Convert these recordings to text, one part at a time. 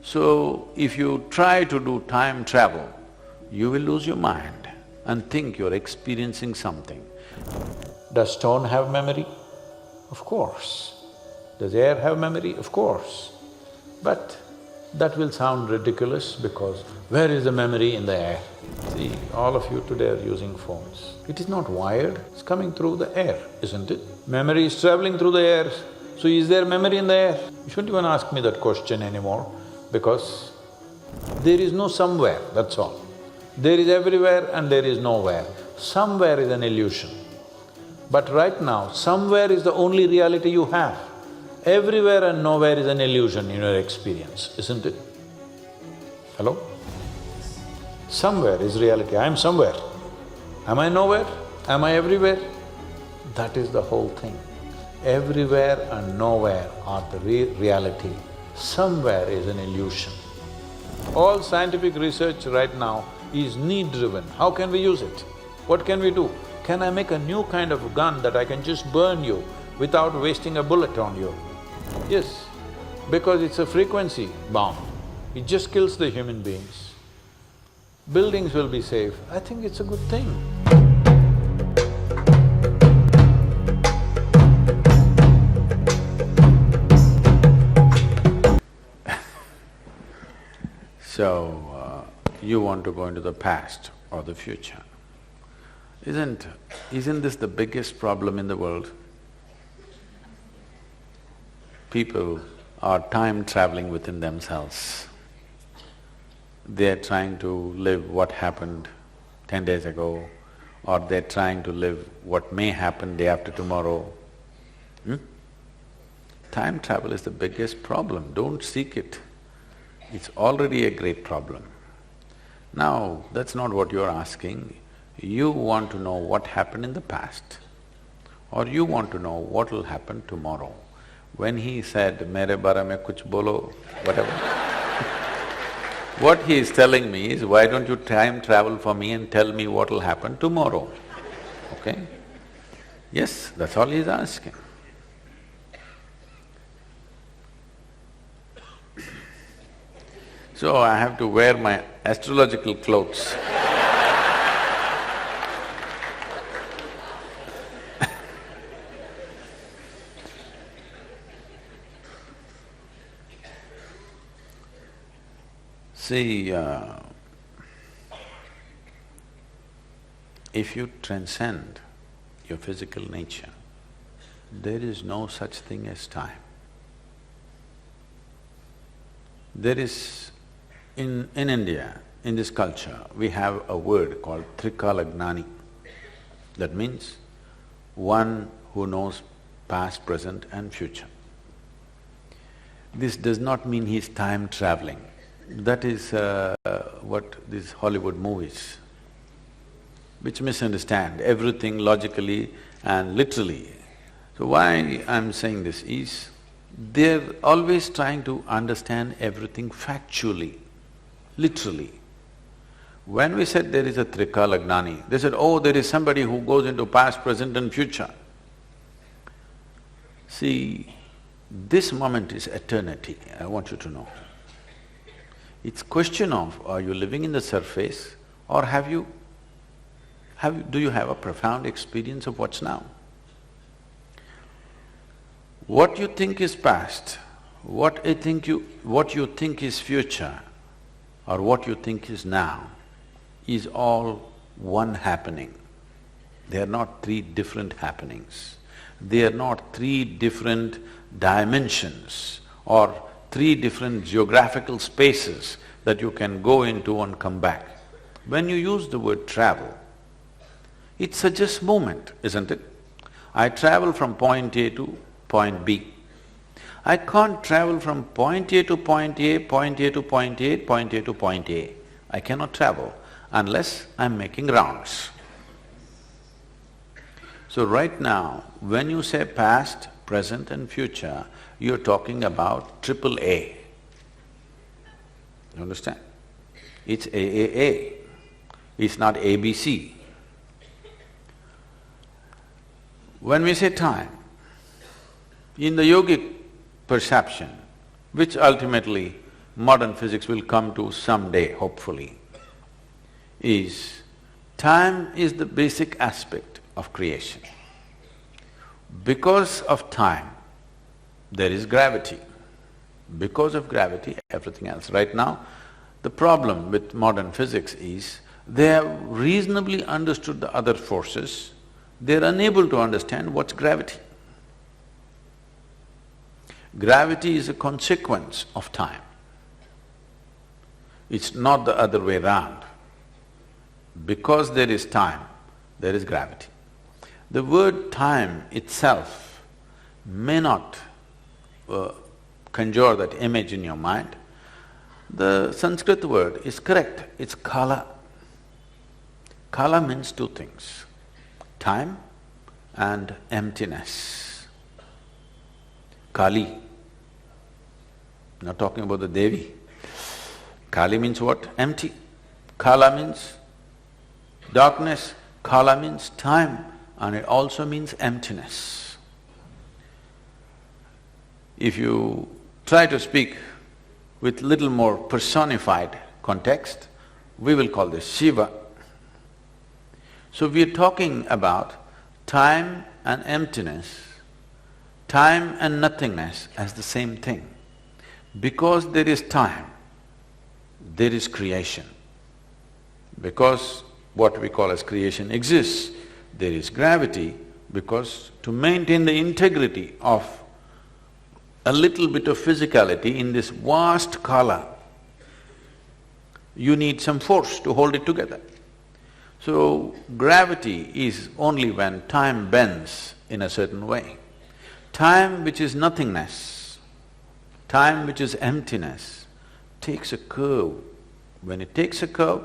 So, if you try to do time travel, you will lose your mind and think you're experiencing something. Does stone have memory? Of course. Does air have memory? Of course. But that will sound ridiculous because where is the memory in the air? See, all of you today are using phones. It is not wired, it's coming through the air, isn't it? Memory is traveling through the air, so is there memory in the air? You shouldn't even ask me that question anymore because there is no somewhere, that's all. There is everywhere and there is nowhere. Somewhere is an illusion. But right now, somewhere is the only reality you have. Everywhere and nowhere is an illusion in your experience, isn't it? Hello? Somewhere is reality, I am somewhere. Am I nowhere? Am I everywhere? That is the whole thing. Everywhere and nowhere are the reality. Somewhere is an illusion. All scientific research right now is need-driven. How can we use it? What can we do? Can I make a new kind of gun that I can just burn you without wasting a bullet on you? Yes, because it's a frequency bomb. It just kills the human beings. Buildings will be safe. I think it's a good thing. So, you want to go into the past or the future. Isn't this the biggest problem in the world? People are time-traveling within themselves. They're trying to live what happened 10 days ago, or they're trying to live what may happen day after tomorrow. Time travel is the biggest problem, don't seek it. It's already a great problem. Now, that's not what you're asking. You want to know what happened in the past, or you want to know what will happen tomorrow. When he said, "Mere bare mein kuch bolo," whatever, what he is telling me is, why don't you time travel for me and tell me what will happen tomorrow, okay? Yes, that's all he is asking. So I have to wear my astrological clothes. See, if you transcend your physical nature, there is no such thing as time. There is… In India, in this culture, we have a word called Trikalagnani. That means one who knows past, present and future. This does not mean he's time-traveling. That is what these Hollywood movies, which misunderstand everything logically and literally. So why I'm saying this is, they're always trying to understand everything factually, literally. When we said there is a Trikalagnani, they said, oh, there is somebody who goes into past, present and future. See, this moment is eternity, I want you to know. It's question of, are you living in the surface or do you have a profound experience of what's now? What you think is past, what you think is future, or what you think is now, is all one happening. They are not three different happenings. They are not three different dimensions or three different geographical spaces that you can go into and come back. When you use the word travel, it suggests movement, isn't it? I travel from point A to point B. I can't travel from point A to point A, point A to point A, point A to point A. I cannot travel unless I'm making rounds. So right now, when you say past, present and future, you're talking about triple A. You understand? It's AAA, it's not ABC. When we say time, in the yogic perception, which ultimately modern physics will come to someday, hopefully, is time is the basic aspect of creation. Because of time, there is gravity. Because of gravity, everything else. Right now, the problem with modern physics is they have reasonably understood the other forces, they're unable to understand what's gravity. Gravity is a consequence of time. It's not the other way round. Because there is time, there is gravity. The word time itself may not conjure that image in your mind. The Sanskrit word is correct, it's kala. Kala means two things, time and emptiness. Kali, not talking about the Devi. Kali means what? Empty. Kala means darkness, kala means time, and it also means emptiness. If you try to speak with little more personified context, we will call this Shiva. So we are talking about time and emptiness, time and nothingness as the same thing. Because there is time, there is creation. Because what we call as creation exists, there is gravity, because to maintain the integrity of a little bit of physicality in this vast kala, you need some force to hold it together. So, gravity is only when time bends in a certain way. Time which is nothingness, time which is emptiness, takes a curve. When it takes a curve,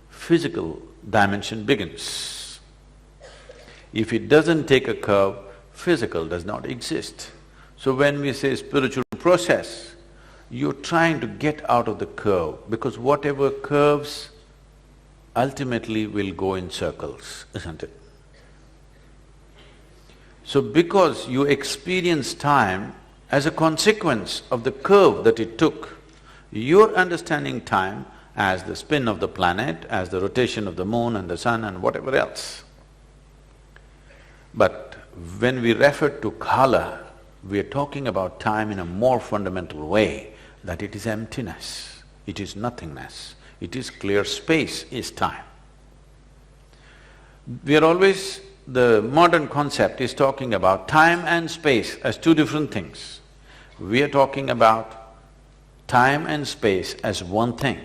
physical dimension begins. If it doesn't take a curve, physical does not exist. So when we say spiritual process, you're trying to get out of the curve, because whatever curves ultimately will go in circles, isn't it? So because you experience time as a consequence of the curve that it took, you're understanding time as the spin of the planet, as the rotation of the moon and the sun and whatever else. But when we refer to kala, we are talking about time in a more fundamental way, that it is emptiness, it is nothingness, it is clear space is time. We are always… the modern concept is talking about time and space as two different things. We are talking about time and space as one thing.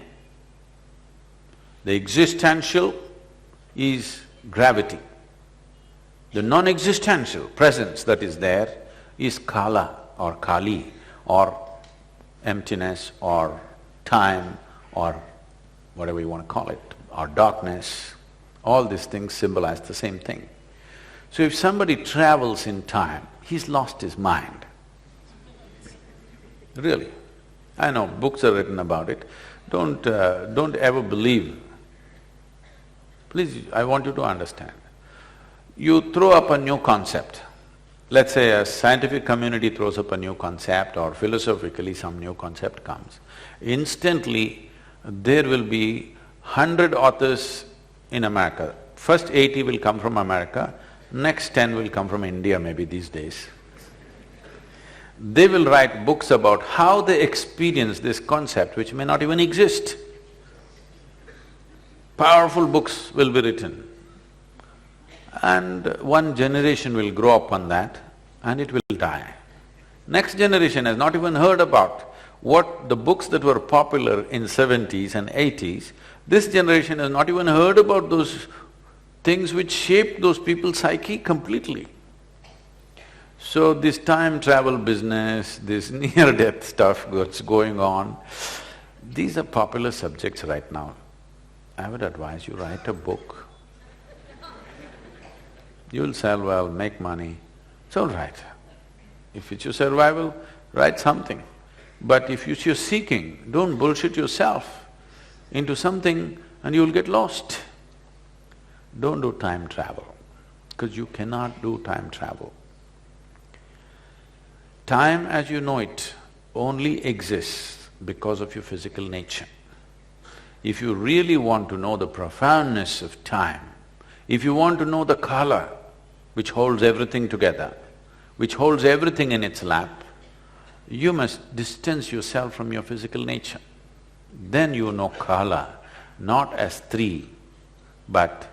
The existential is gravity. The non-existential presence that is there is kala or kali or emptiness or time or whatever you want to call it, or darkness. All these things symbolize the same thing. So if somebody travels in time, he's lost his mind. Really. I know books are written about it. Don't ever believe. Please, I want you to understand. You throw up a new concept. Let's say a scientific community throws up a new concept, or philosophically some new concept comes. Instantly, there will be 100 authors in America. First 80 will come from America, next 10 will come from India maybe these days. They will write books about how they experience this concept which may not even exist. Powerful books will be written. And one generation will grow up on that and it will die. Next generation has not even heard about what the books that were popular in 70s and 80s, this generation has not even heard about those things which shaped those people's psyche completely. So this time travel business, this near-death stuff that's going on, these are popular subjects right now. I would advise you, write a book. You'll sell well, make money, it's all right. If it's your survival, write something. But if you're seeking, don't bullshit yourself into something and you'll get lost. Don't do time travel, because you cannot do time travel. Time as you know it only exists because of your physical nature. If you really want to know the profoundness of time, if you want to know the kala, which holds everything together, which holds everything in its lap, you must distance yourself from your physical nature. Then you know kala, not as three, but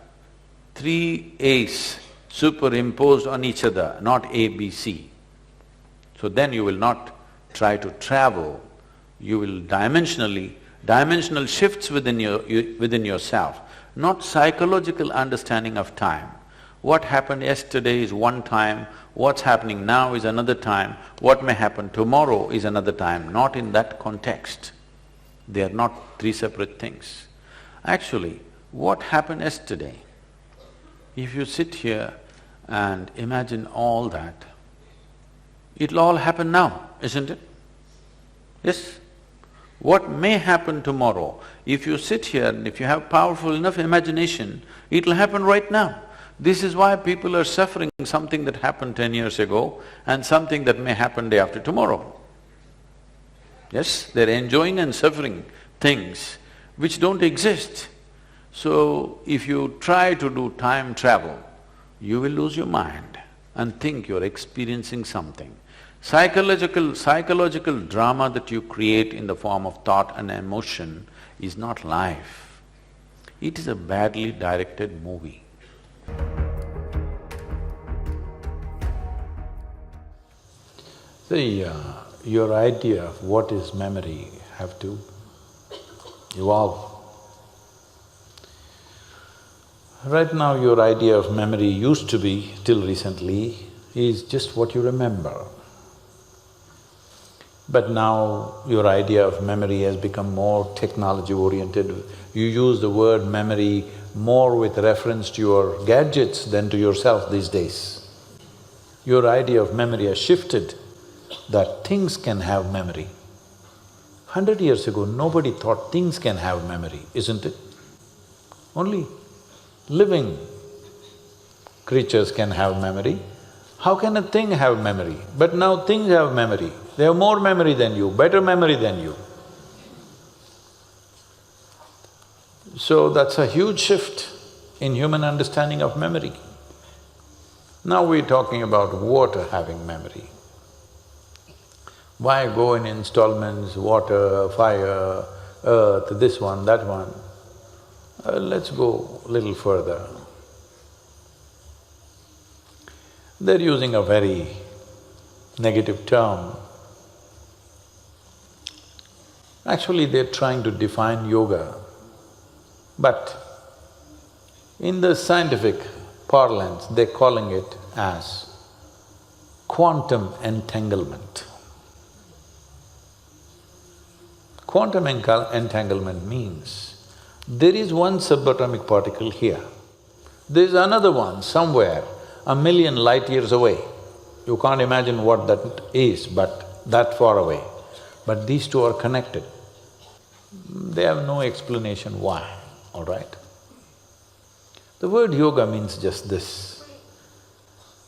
three A's superimposed on each other, not A, B, C. So then you will not try to travel, you will dimensional shifts within yourself, not psychological understanding of time. What happened yesterday is one time, what's happening now is another time, what may happen tomorrow is another time, not in that context. They are not three separate things. Actually, what happened yesterday, if you sit here and imagine all that, it'll all happen now, isn't it? Yes? What may happen tomorrow, if you sit here and if you have powerful enough imagination, it'll happen right now. This is why people are suffering something that happened 10 years ago and something that may happen day after tomorrow. Yes, they're enjoying and suffering things which don't exist. So, if you try to do time travel, you will lose your mind and think you're experiencing something. Psychological drama that you create in the form of thought and emotion is not life. It is a badly directed movie. See, your idea of what is memory have to evolve. Right now your idea of memory used to be, till recently, is just what you remember. But now your idea of memory has become more technology-oriented. You use the word memory more with reference to your gadgets than to yourself these days. Your idea of memory has shifted, that things can have memory. 100 years ago, nobody thought things can have memory, isn't it? Only living creatures can have memory. How can a thing have memory? But now things have memory. They have more memory than you, better memory than you. So that's a huge shift in human understanding of memory. Now we're talking about water having memory. Why go in installments, water, fire, earth, this one, that one? Let's go a little further. They're using a very negative term. Actually, they're trying to define yoga, but in the scientific parlance, they're calling it as quantum entanglement. Quantum entanglement means there is one subatomic particle here, there's another one somewhere, 1,000,000 light years away. You can't imagine what that is, but that far away. But these two are connected. They have no explanation why, all right? The word yoga means just this.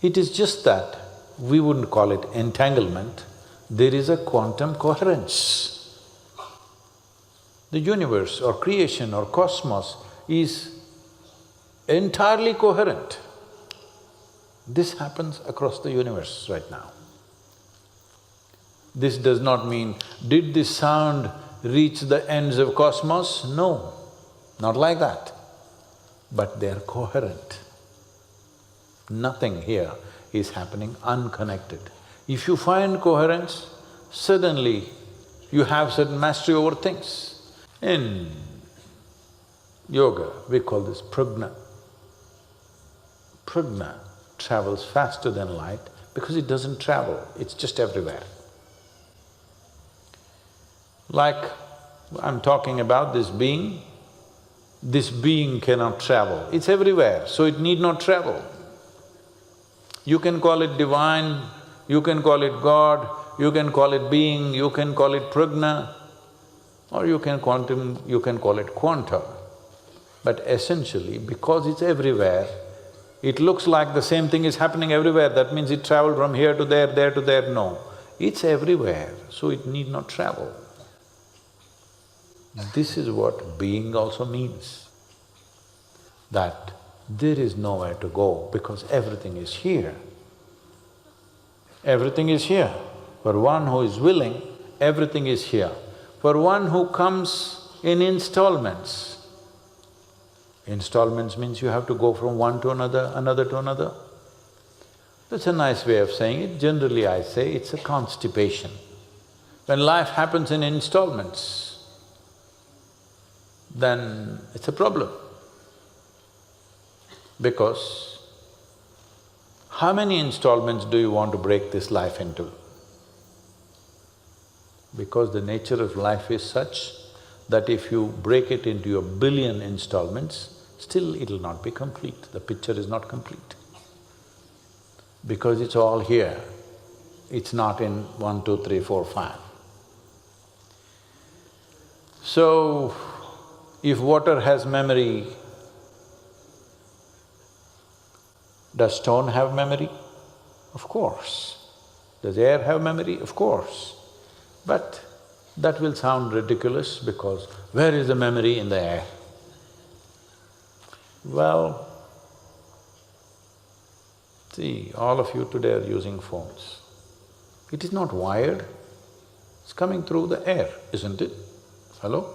It is just that we wouldn't call it entanglement, there is a quantum coherence. The universe or creation or cosmos is entirely coherent. This happens across the universe right now. This does not mean, did this sound reach the ends of cosmos? No, not like that. But they're coherent. Nothing here is happening unconnected. If you find coherence, suddenly you have certain mastery over things. In yoga, we call this prajna. Prajna travels faster than light because it doesn't travel, it's just everywhere. Like I'm talking about this being cannot travel, it's everywhere, so it need not travel. You can call it divine, you can call it God, you can call it being, you can call it prajna, or you can call it quantum. But essentially, because it's everywhere, it looks like the same thing is happening everywhere, that means it traveled from here to there to there, no. It's everywhere, so it need not travel. This is what being also means, that there is nowhere to go because everything is here. Everything is here. For one who is willing, everything is here. For one who comes in installments, installments means you have to go from one to another, another to another. That's a nice way of saying it. Generally I say it's a constipation. When life happens in installments, then it's a problem. Because how many installments do you want to break this life into? Because the nature of life is such that if you break it into 1 billion installments, still it'll not be complete, the picture is not complete. Because it's all here, it's not in 1, 2, 3, 4, 5. So, if water has memory, does stone have memory? Of course. Does air have memory? Of course. But that will sound ridiculous because where is the memory in the air? Well, see, all of you today are using phones. It is not wired, it's coming through the air, isn't it? Hello?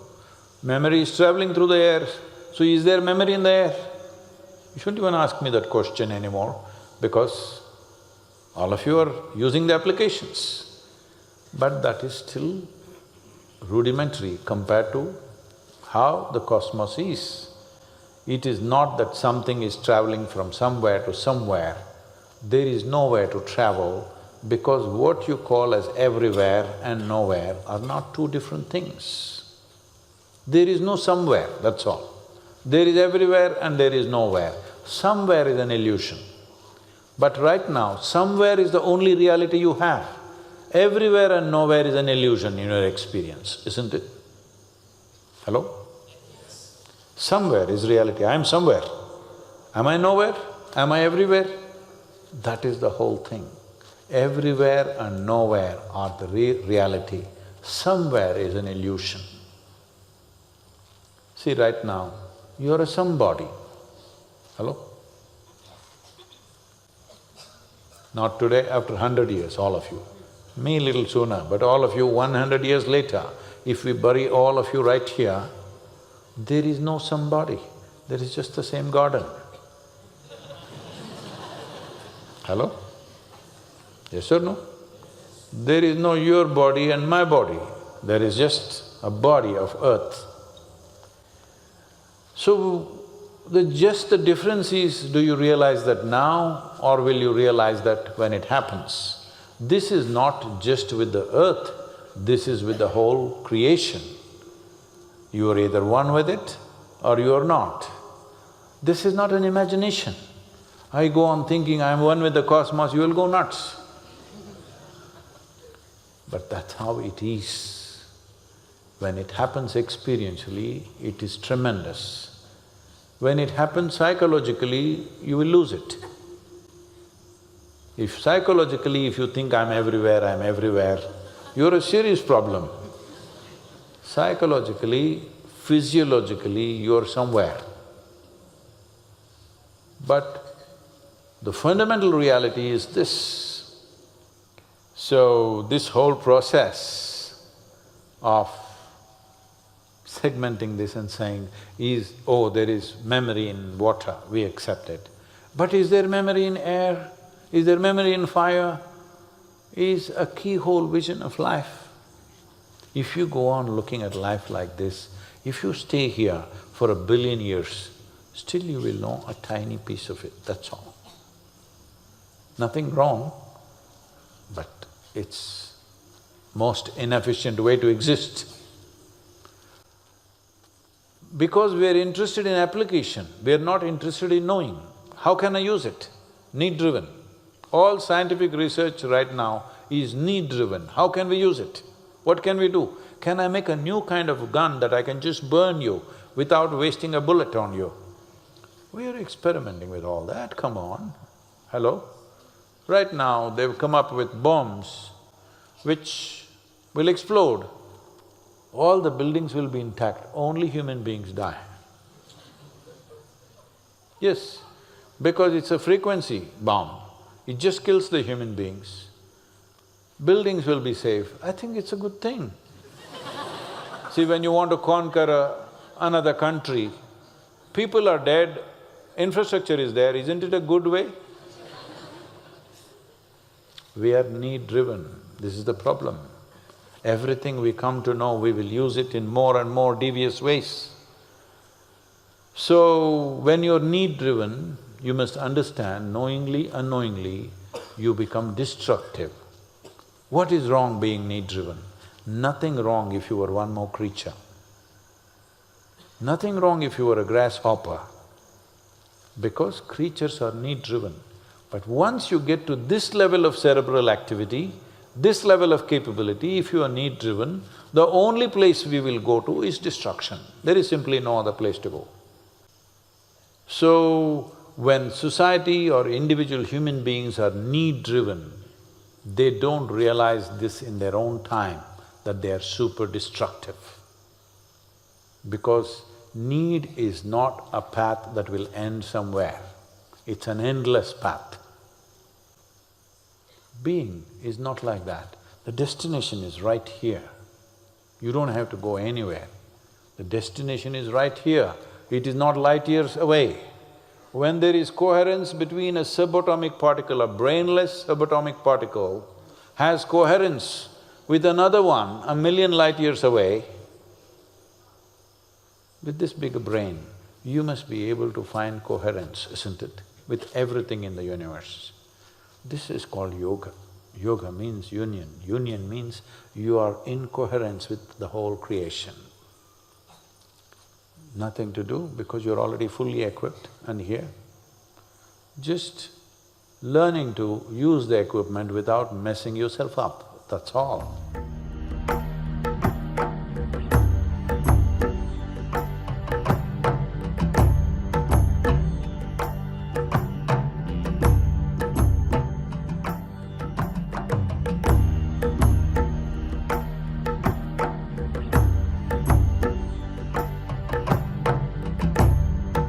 Memory is traveling through the air, so is there memory in the air? You shouldn't even ask me that question anymore because all of you are using the applications. But that is still rudimentary compared to how the cosmos is. It is not that something is traveling from somewhere to somewhere. There is nowhere to travel because what you call as everywhere and nowhere are not two different things. There is no somewhere, that's all. There is everywhere and there is nowhere. Somewhere is an illusion. But right now, somewhere is the only reality you have. Everywhere and nowhere is an illusion in your experience, isn't it? Hello? Somewhere is reality, I am somewhere. Am I nowhere? Am I everywhere? That is the whole thing. Everywhere and nowhere are the reality. Somewhere is an illusion. See, right now, you are a somebody. Hello? Not today, after 100 years, all of you. Me little sooner, but all of you 100 years later, if we bury all of you right here, there is no somebody, there is just the same garden. Hello? Yes or no? There is no your body and my body, there is just a body of earth. So, just the difference is, do you realize that now or will you realize that when it happens? This is not just with the earth, this is with the whole creation. You are either one with it or you are not. This is not an imagination. I go on thinking I am one with the cosmos, you will go nuts. But that's how it is. When it happens experientially, it is tremendous. When it happens psychologically, you will lose it. If psychologically, if you think I'm everywhere, you're a serious problem. Psychologically, physiologically, you're somewhere. But the fundamental reality is this. So, this whole process of segmenting this and saying is, oh, there is memory in water, we accept it. But is there memory in air? Is there memory in fire? Is a keyhole vision of life. If you go on looking at life like this, if you stay here for 1 billion years, still you will know a tiny piece of it, that's all. Nothing wrong, but it's most inefficient way to exist. Because we are interested in application, we are not interested in knowing. How can I use it? Need-driven. All scientific research right now is need-driven. How can we use it? What can we do? Can I make a new kind of gun that I can just burn you without wasting a bullet on you? We are experimenting with all that, come on. Hello? Right now, they've come up with bombs which will explode all the buildings will be intact, only human beings die. Yes, because it's a frequency bomb, it just kills the human beings. Buildings will be safe, I think it's a good thing. See, when you want to conquer another country, people are dead, infrastructure is there, isn't it a good way? We are need-driven, this is the problem. Everything we come to know, we will use it in more and more devious ways. So, when you're need-driven, you must understand, knowingly, unknowingly, you become destructive. What is wrong being need-driven? Nothing wrong if you were one more creature. Nothing wrong if you were a grasshopper, because creatures are need-driven. But once you get to this level of cerebral activity, this level of capability, if you are need-driven, the only place we will go to is destruction. There is simply no other place to go. So, when society or individual human beings are need-driven, they don't realize this in their own time, that they are super destructive. Because need is not a path that will end somewhere, it's an endless path. Being is not like that. The destination is right here. You don't have to go anywhere. The destination is right here. It is not light years away. When there is coherence between a subatomic particle, a brainless subatomic particle has coherence with another one 1,000,000 light years away, with this bigger brain, you must be able to find coherence, isn't it, with everything in the universe. This is called yoga. Yoga means union. Union means you are in coherence with the whole creation. Nothing to do because you're already fully equipped and here. Just learning to use the equipment without messing yourself up, that's all.